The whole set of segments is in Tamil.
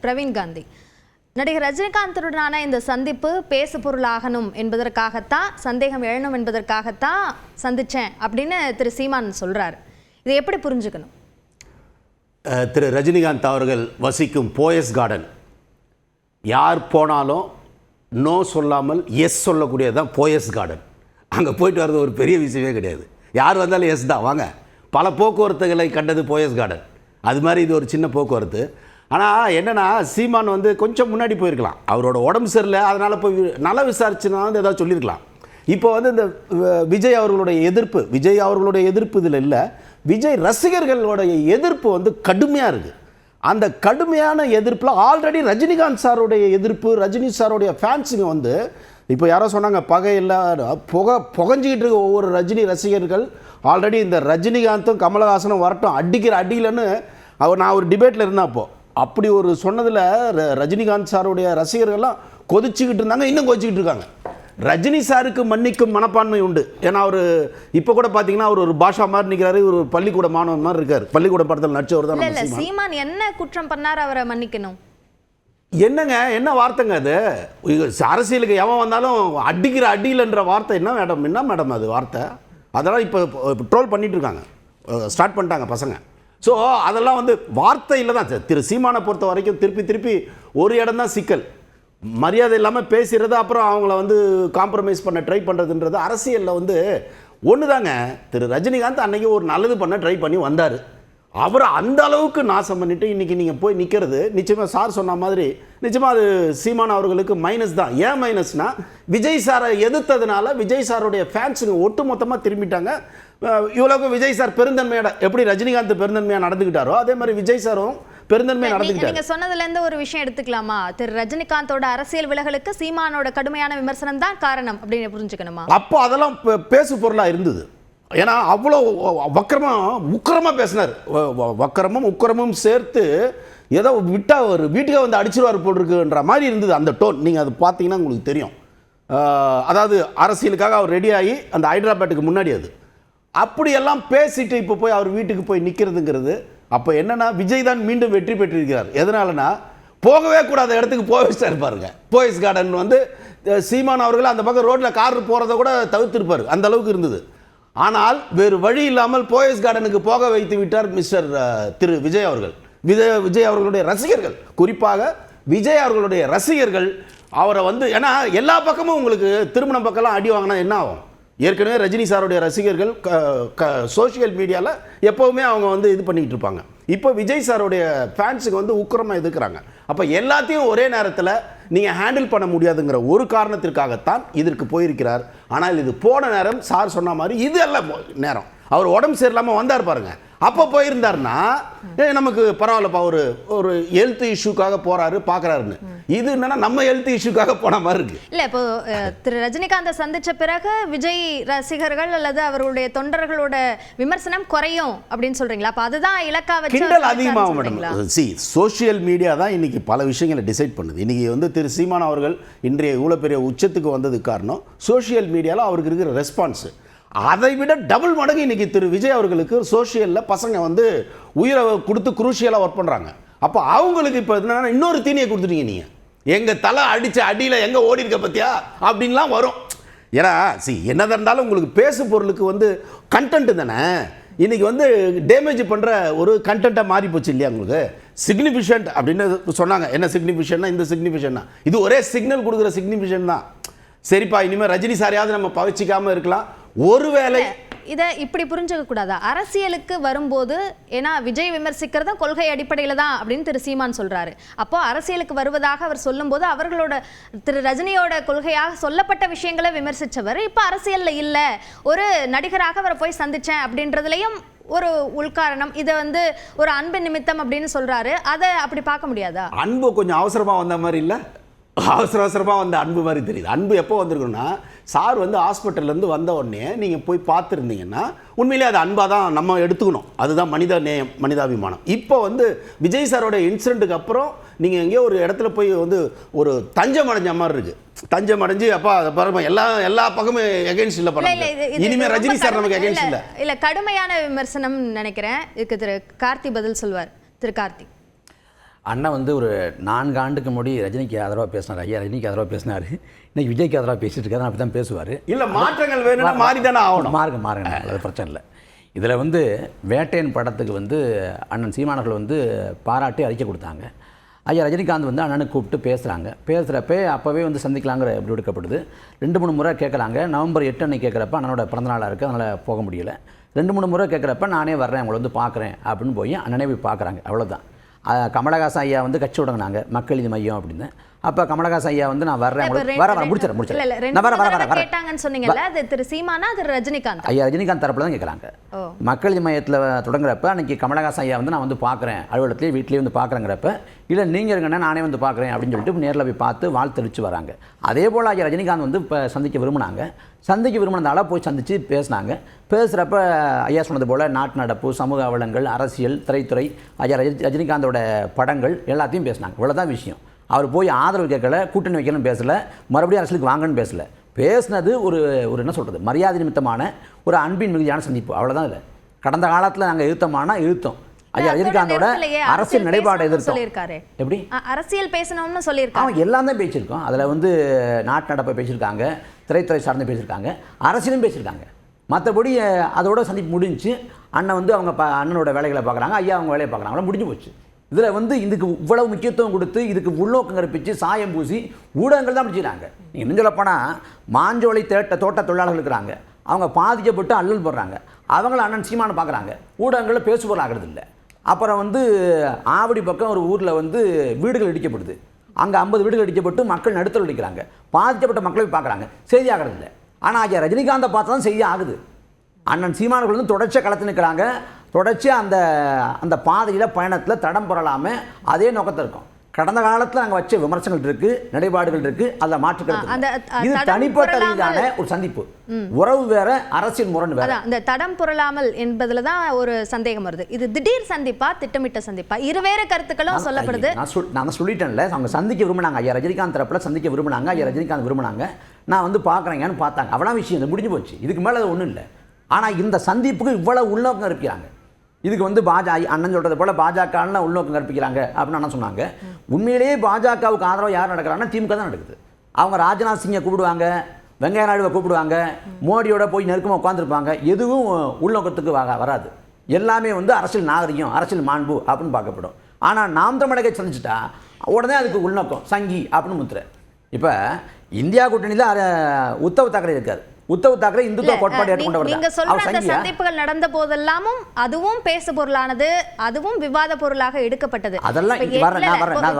பிரவீன் காந்தி. நடிகர் ரஜினிகாந்துடனான இந்த சந்திப்பு பேசு பொருளாகணும் என்பதற்காகத்தான், சந்தேகம் எழணும் என்பதற்காகத்தான் சந்திச்சேன் அப்படின்னு திரு சீமான் சொல்றாரு. இதை எப்படி புரிஞ்சுக்கணும்? திரு ரஜினிகாந்த் அவர்கள் வசிக்கும் போயஸ் கார்டன் யார் போனாலும் நோ சொல்லாமல் எஸ் சொல்லக்கூடியது போயஸ் கார்டன். அங்கே போயிட்டு வர்றது ஒரு பெரிய விஷயமே கிடையாது. யார் வந்தாலும் எஸ் தான், வாங்க. பல போக்குவரத்துகளை கண்டது போயஸ் கார்டன். அது மாதிரி இது ஒரு சின்ன போக்குவரத்து. ஆனால் என்னென்னா, சீமான் வந்து கொஞ்சம் முன்னாடி போயிருக்கலாம். அவரோட உடம்பு சரியில்லை, அதனால் போய் நல்லா விசாரிச்சுனா வந்து ஏதாவது சொல்லியிருக்கலாம். இப்போ வந்து இந்த விஜய் அவர்களுடைய எதிர்ப்பு இதில் இல்லை, விஜய் ரசிகர்களுடைய எதிர்ப்பு வந்து கடுமையாக இருக்குது. அந்த கடுமையான எதிர்ப்பில் ஆல்ரெடி ரஜினிகாந்த் சாருடைய எதிர்ப்பு, ரஜினி சாருடைய ஃபேன்ஸுங்க வந்து இப்போ யாரோ சொன்னாங்க பகை இல்லை, புகஞ்சிக்கிட்டு இருக்க ஒவ்வொரு ரஜினி ரசிகர்கள். ஆல்ரெடி இந்த ரஜினிகாந்தும் கமலஹாசனும் வரட்டும் அடிக்கிற அடியிலன்னு நான் ஒரு டிபேட்டில் இருந்தேன். அப்படி ஒரு சொன்னதில் ரஜினிகாந்த் சாருடைய ரசிகர்கள்லாம் கொதிச்சுக்கிட்டு இருந்தாங்க, இன்னும் கொதிச்சுக்கிட்டு இருக்காங்க. ரஜினி சாருக்கு மன்னிக்கும் மனப்பான்மை உண்டு. ஏன்னா அவர் இப்போ கூட பார்த்தீங்கன்னா அவர் ஒரு பாஷா மாதிரி நிற்கிறாரு, ஒரு பள்ளிக்கூட மாணவன் மாதிரி இருக்கார். பள்ளிக்கூட படத்தில் நடிச்சவர் தான். சீமான் என்ன குற்றம் பண்ணார் அவரை மன்னிக்கணும்? என்னங்க, என்ன வார்த்தைங்க அது? அரசியலுக்கு எவன் வந்தாலும் அடிக்கிற அடியில்ன்ற வார்த்தை என்ன மேடம் அது வார்த்தை? அதெல்லாம் இப்போ ட்ரோல் பண்ணிட்டு இருக்காங்க, ஸ்டார்ட் பண்ணிட்டாங்க பசங்க. ஸோ அதெல்லாம் வந்து வார்த்தையில் தான். திரு சீமானை பொறுத்த வரைக்கும் திருப்பி ஒரு இடம் தான் சிக்கல். மரியாதை இல்லாமல் பேசுகிறது, அப்புறம் அவங்கள வந்து காம்ப்ரமைஸ் பண்ண ட்ரை பண்ணுறதுன்றது அரசியலில் வந்து ஒன்று தாங்க. திரு ரஜினிகாந்த் அன்றைக்கி ஒரு நல்லது பண்ண ட்ரை பண்ணி வந்தார். அவரை அந்த அளவுக்கு நாசம் பண்ணிவிட்டு இன்றைக்கி நீங்கள் போய் நிற்கிறது நிச்சயமாக சார் சொன்ன மாதிரி நிச்சயமாக அது சீமான் அவர்களுக்கு மைனஸ் தான். ஏன் மைனஸ்னால், விஜய் சாரை எதிர்த்ததுனால விஜய் சாருடைய ஃபேன்ஸுங்க ஒட்டு மொத்தமாக திரும்பிட்டாங்க. இவ்வளோக்கு விஜய் சார் பெருந்தன்மையோட எப்படி ரஜினிகாந்த் பெருந்தன்மையாக நடந்துக்கிட்டாரோ அதே மாதிரி விஜய் சாரும் பெருந்தன்மையாக நடந்துக்கிட்டார். நீங்கள் சொன்னதுலேருந்து ஒரு விஷயம் எடுத்துக்கலாமா? திரு ரஜினிகாந்தோட அரசியல் விலகலுக்கு சீமானோட கடுமையான விமர்சனம் தான் காரணம் அப்படின்னு புரிஞ்சுக்கணுமா? அப்போ அதெல்லாம் பேசு பொருளாக இருந்தது. ஏன்னா அவ்வளோ உக்கிரமாக பேசினார். வக்கரமும் உக்கிரமும் சேர்த்து ஏதோ விட்டால் ஒரு வீட்டுக்கே வந்து அடிச்சிருவார் போட்டிருக்குன்ற மாதிரி இருந்தது அந்த டோன். நீங்கள் அது பார்த்தீங்கன்னா உங்களுக்கு தெரியும். அதாவது அரசியலுக்காக அவர் ரெடியாகி அந்த ஹைதராபாத்துக்கு முன்னாடி அது அப்படியெல்லாம் பேசிட்டு இப்போ போய் அவர் வீட்டுக்கு போய் நிற்கிறதுங்கிறது. அப்போ என்னென்னா, விஜய் தான் மீண்டும் வெற்றி பெற்றிருக்கிறார். எதனாலனா, போகவே கூடாத இடத்துக்கு போய் வச்சுட்டா இருப்பாருங்க. போயஸ் கார்டன் வந்து சீமான் அவர்கள் அந்த பக்கம் ரோட்டில் கார் போகிறத கூட தவிர்த்திருப்பார், அந்த அளவுக்கு இருந்தது. ஆனால் வேறு வழி இல்லாமல் போயஸ் கார்டனுக்கு போக வைத்து விட்டார் மிஸ்டர் திரு விஜய் அவர்கள். விஜய் அவர்களுடைய ரசிகர்கள், குறிப்பாக விஜய் அவர்களுடைய ரசிகர்கள் அவரை வந்து, ஏன்னா எல்லா பக்கமும் உங்களுக்கு திருமணம் பக்கம்லாம் அடி வாங்கினா என்ன ஆகும்? ஏற்கனவே ரஜினி சாருடைய ரசிகர்கள் சோஷியல் மீடியாவில் எப்போவுமே அவங்க வந்து இது பண்ணிக்கிட்டு இருப்பாங்க. இப்போ விஜய் சாருடைய ஃபேன்ஸுக்கு வந்து உக்கிரமாக எதுக்குறாங்க. அப்போ எல்லாத்தையும் ஒரே நேரத்தில் நீங்கள் ஹேண்டில் பண்ண முடியாதுங்கிற ஒரு காரணத்திற்காகத்தான் இதற்கு போயிருக்கிறார். ஆனால் இது போன நேரம் சார் சொன்ன மாதிரி இது எல்லாம் நேரம். அவர் உடம்பு சரியில்லாமல் வந்தார் பாருங்க, அப்போ போயிருந்தாருன்னா நமக்கு பரவாயில்லப்பா, ஒரு ஹெல்த் இஷ்யூக்காக போறாரு பார்க்குறாருன்னு. இது என்னன்னா நம்ம ஹெல்த் இஷ்யூக்காக போன மாதிரி இருக்கு. இல்லை, இப்போ திரு ரஜினிகாந்தை சந்திச்ச பிறகு விஜய் ரசிகர்கள் அல்லது அவர்களுடைய தொண்டர்களோட விமர்சனம் குறையும் அப்படின்னு சொல்றீங்களா? அப்போ அதுதான் இலக்கா வச்சு கிண்டல் அதிகமாகும் மேடம். சோஷியல் மீடியா தான் இன்னைக்கு பல விஷயங்களை டிசைட் பண்ணுது. இன்னைக்கு வந்து திரு சீமான் அவர்கள் இன்றைய இவ்வளோ பெரிய உச்சத்துக்கு வந்ததுக்கு காரணம் சோஷியல் மீடியாவில் அவருக்கு இருக்கிற ரெஸ்பான்ஸ். அதை விட டபுள் மடங்கு இன்னைக்கு திரு விஜய் அவர்களுக்கு சோஷியலில் பசங்க வந்து உயிரை கொடுத்து குரூஷியலாக ஒர்க் பண்ணுறாங்க. அப்போ அவங்களுக்கு இப்போ என்னன்னா, இன்னொரு தீனியை கொடுத்துட்டீங்க நீங்கள். எங்கள் தலை அடித்த அடியில் எங்கே ஓடி இருக்க பற்றியா அப்படின்லாம் வரும். ஏன்னா என்னதான் இருந்தாலும் உங்களுக்கு பேசு பொருளுக்கு வந்து கண்டென்ட் தானே. இன்றைக்கி வந்து டேமேஜ் பண்ணுற ஒரு கண்டென்ட்டாக மாறி போச்சு இல்லையா உங்களுக்கு? சிக்னிஃபிஷன்ட் அப்படின்னு சொன்னாங்க. என்ன சிக்னிஃபிஷன்னா, இந்த சிக்னிஃபிஷன்னா இது ஒரே சிக்னல் கொடுக்குற சிக்னிஃபிஷன் தான். சரிப்பா, இனிமேல் ரஜினி சாரையாவது நம்ம பவிச்சிக்காமல் இருக்கலாம். ஒருவேளை இதை இப்படி புரிஞ்சுக்க கூடாதா? அரசியலுக்கு வரும்போது, ஏன்னா விஜய் விமர்சிக்கிறதும் கொள்கை அடிப்படையில் தான் அப்படின்னு திரு சீமான் சொல்றாரு. அப்போ அரசியலுக்கு வருவதாக அவர் சொல்லும்போது அவர்களோட திரு ரஜினியோட கொள்கையாக சொல்லப்பட்ட விஷயங்களை விமர்சித்தவர் இப்போ அரசியலில் இல்லை, ஒரு நடிகராக அவரை போய் சந்திச்சேன் அப்படின்றதுலையும் ஒரு உள்காரணம். இதை வந்து ஒரு அன்பு நிமித்தம் அப்படின்னு சொல்றாரு. அதை அப்படி பார்க்க முடியாதா? அன்பு கொஞ்சம் அவசரமாக வந்த மாதிரி இல்லை, அவசரமாக வந்த அன்பு மாதிரி தெரியுது. அன்பு எப்போ வந்திருக்குன்னா, சார் வந்து ஹாஸ்பிட்டல்லேருந்து வந்த உடனே நீங்கள் போய் பார்த்துருந்தீங்கன்னா உண்மையிலே அது அன்பாக தான் நம்ம எடுத்துக்கணும். அதுதான் மனித நேயம், மனிதாபிமானம். இப்போ வந்து விஜய் சாரோட இன்சிடென்ட்டுக்கு அப்புறம் நீங்கள் எங்கேயோ ஒரு இடத்துல போய் வந்து ஒரு தஞ்சம் அடைஞ்ச மாதிரி இருக்குது. தஞ்சம் அடைஞ்சு அப்பா பாருங்க எல்லா பக்கமும் எகென்ஸ்ட் இல்லை பண்ண. இனிமேல் ரஜினி சார் நமக்கு எகென்ஸ்ட் இல்லை கடுமையான விமர்சனம் நினைக்கிறேன். இதுக்கு திரு கார்த்தி பதில் சொல்வார். திரு கார்த்தி. அண்ணன் வந்து ஒரு 4 ஆண்டுக்கு முன்னாடி ரஜினிக்கு ஆதரவாக பேசினார், ஐயா ரஜினிக்கு ஆதரவாக பேசினார். இன்னைக்கு விஜய்க்கு ஆதரவாக பேசிட்டு இருக்காரு, அப்படி தான் பேசுவார். இல்லை மாற்றங்கள் வேணும்னா மாறி தானே ஆகணும். மாறுங்க, அது பிரச்சனை இல்லை. இதில் வந்து வேட்டையன் படத்துக்கு வந்து அண்ணன் சீமானவர்கள் வந்து பாராட்டி அறிக்கை கொடுத்தாங்க. ஐயா ரஜினிகாந்த் வந்து அண்ணனுக்கு கூப்பிட்டு பேசுகிறப்ப அப்போவே வந்து சந்திக்கலாங்கிற எப்படி எடுக்கப்படுது. 2-3 முறை கேட்குறாங்க. நவம்பர் 8 அன்னைக்கு கேட்குறப்ப அண்ணனோட பிறந்தநாளாக இருக்குது, அதனால் போக முடியல. 2-3 முறை கேட்குறப்ப நானே வர்றேன், உங்களை வந்து பார்க்குறேன் அப்படின்னு போய் அண்ணனே போய் பார்க்குறாங்க. அவ்வளோதான். கமலஹாசன் ஐயா வந்து கட்சி விடங்கினாங்க, மக்கள் நீதி மையம் அப்படின்னு. அப்போ கமலஹாசன் ஐயா வந்து நான் வர்றேன், முடிச்சிடறேன். கேட்டாங்கன்னு சொன்னீங்கல்ல, அது திரு சீமானா திரு ரஜினிகாந்த்? ஐயா ரஜினிகாந்த் தரப்புல தான் கேட்குறாங்க. மக்கள் நீதி மையத்தில் தொடங்குறப்ப அன்றைக்கி கமலஹாசன் ஐயா வந்து நான் வந்து பார்க்குறேன், அலுவலகத்துலேயே வீட்லேயே வந்து பார்க்குறேங்கிறப்ப, இல்லை நீங்கள் இருங்கன்னா நானே வந்து பார்க்குறேன் அப்படின்னு சொல்லிட்டு நேரில் போய் பார்த்து வாழ்த்தளிச்சு வராங்க. அதே போல் ஐயா ரஜினிகாந்த் வந்து இப்போ சந்திக்க விரும்பினதால போய் சந்தித்து பேசுகிறப்ப ஐயா சொன்னது போல் நாட்டு நடப்பு, சமூக அவலங்கள், அரசியல், திரைத்துறை, ஐயா ரஜினிகாந்தோட படங்கள் எல்லாத்தையும் பேசினாங்க. இவ்வளோதான் விஷயம். அவர் போய் ஆதரவு கேட்கல, கூட்டணி வைக்கணும்னு பேசலை, மறுபடியும் அரசியலுக்கு வாங்கன்னு பேசலை. பேசினது ஒரு என்ன சொல்கிறது, மரியாதை நிமித்தமான ஒரு அன்பின் மிகுதியான சந்திப்பு, அவ்வளோதான். இல்லை கடந்த காலத்தில் நாங்கள் எழுத்தோம். ஐயா ரஜினிகாந்தோட அரசியல் நிலைப்பாடு எதிர்த்தோம். எப்படி அரசியல் பேசணும்னு சொல்லியிருக்காங்க. எல்லாம் தான் பேசியிருக்கோம். அதில் வந்து நாட்டு நடப்பை பேசியிருக்காங்க, திரைத்துறை சார்ந்து பேசியிருக்காங்க, அரசியலும் பேசியிருக்காங்க. மற்றபடி அதோட சந்திப்பு முடிஞ்சு அண்ணன் வந்து அவங்க அண்ணனோட வேலைகளை பார்க்குறாங்க, ஐயா அவங்க வேலையை பார்க்குறாங்க, முடிஞ்சு போச்சு. இதில் வந்து இதுக்கு இவ்வளவு முக்கியத்துவம் கொடுத்து இதுக்கு உள்நோக்கம் கற்பித்து சாயம் பூசி ஊடகங்கள் தான் முடிச்சுக்கிறாங்க. நீங்கள் இன்னும் சொல்லப்போனால் மாஞ்சோலை தோட்ட தொழிலாளர்கள் இருக்கிறாங்க, அவங்க பாதிக்கப்பட்டு அல்லல் போடுறாங்க, அவங்கள அண்ணன் சீமானை பார்க்குறாங்க, ஊடகங்களில் பேசுபொருள் ஆகிறது இல்லை. அப்புறம் வந்து ஆவடி பக்கம் ஒரு ஊரில் வந்து வீடுகள் இடிக்கப்படுது, அங்கே 50 வீடுகள் இடிக்கப்பட்டு மக்கள் நடுத்தல் அடிக்கிறாங்க, பாதிக்கப்பட்ட மக்களை பார்க்குறாங்க, செய்தி ஆகிறது இல்லை. ஆனால் ஐயா ரஜினிகாந்தை பார்த்து தான் செய்தி ஆகுது. அண்ணன் சீமானவர்கள் வந்து தொடர்ச்சியாக களத்து நிற்கிறாங்க, தொடர்ச்சியாக அந்த பாதையில் பயணத்தில் தடம் புரளாமல் அதே நோக்கத்தில் இருக்கும். கடந்த காலத்தில் நாங்கள் வச்ச விமர்சனங்கள் இருக்குது, நிலைப்பாடுகள் இருக்குது, அதில் மாற்றுக்கிறது. இது தனிப்பட்ட ரீதியான ஒரு சந்திப்பு, உறவு வேற, அரசியல் முரண் வேற. அந்த தடம் புரளாமல் என்பதில் தான் ஒரு சந்தேகம் வருது. இது திடீர் சந்திப்பா, திட்டமிட்ட சந்திப்பா? இருவேறு கருத்துக்களும் சொல்லப்படுது. நான் சொல்லிட்டேன்ல, அவங்க சந்திக்க விரும்பினாங்க, ஐயா ரஜினிகாந்த் தரப்பில் சந்திக்க விரும்பினாங்க, ஐயா ரஜினிகாந்த் விரும்பினாங்க, நான் வந்து பார்க்குறேங்கன்னு பார்த்தாங்க, அவ்வளோ விஷயம், இது முடிஞ்சு போச்சு. இதுக்கு மேலே அது ஒன்றும் இல்லை. ஆனால் இந்த சந்திப்புக்கு இவ்வளவு உள்நோக்கம் கற்பிக்கிறாங்க. இதுக்கு வந்து அண்ணன் சொல்கிறது போல் பாஜகன்னு உள்நோக்கம் கற்பிக்கிறாங்க அப்படின்னு அண்ணன் சொன்னாங்க. உண்மையிலேயே பாஜகவுக்கு ஆதரவு யார் நடக்கிறாங்கன்னா திமுக தான் நடக்குது. அவங்க ராஜ்நாத் சிங்கை கூப்பிடுவாங்க, வெங்கையா நாயுடுவை கூப்பிடுவாங்க, மோடியோட போய் நெருக்கமாக உட்காந்துருப்பாங்க. எதுவும் உள்நோக்கத்துக்கு வராது. எல்லாமே வந்து அரசியல் நாகரிகம், அரசியல் மாண்பு அப்படின்னு பார்க்கப்படும். ஆனால் நாம் தமிழகை சந்திச்சுட்டா உடனே அதுக்கு உள்நோக்கம் சங்கி அப்படின்னு முத்துற. இப்போ இந்தியா கூட்டணியில் உத்தவ் தாக்கரே இருக்காரு. உத்தவ் தாக்கரே இந்துத்துவ கோட்பாடு ஏற்றுக்கொண்டவர். நீங்க சொல்ற அந்த சந்திப்புகள் நடந்த போதெல்லாமும் அதுவும் பேசு பொருளானது, அதுவும் விவாத பொருளாக எடுக்கப்பட்டது. அதெல்லாம்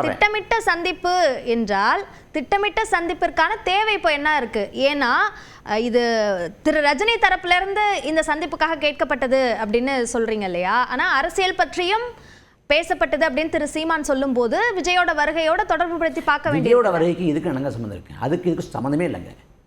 திட்டமிட்ட சந்திப்பு என்றால் திட்டமிட்ட சந்திப்பிற்கான தேவை இப்போ என்ன இருக்கு? ஏன்னா இது திரு ரஜினி தரப்புல இருந்து இந்த சந்திப்புக்காக கேட்கப்பட்டது அப்படின்னு சொல்றீங்க இல்லையா? ஆனா அரசியல் பற்றியும் பேசப்பட்டது அப்படின்னு திரு சீமான் சொல்லும் போது விஜயோட வருகையோட தொடர்பு படுத்தி பார்க்க வேண்டிய. விஜயோட வருகைக்கு இதுக்கு என்னங்க சம்மந்தம் இருக்கு? அதுக்கு இதுக்கு சம்மந்தமே இல்லைங்க.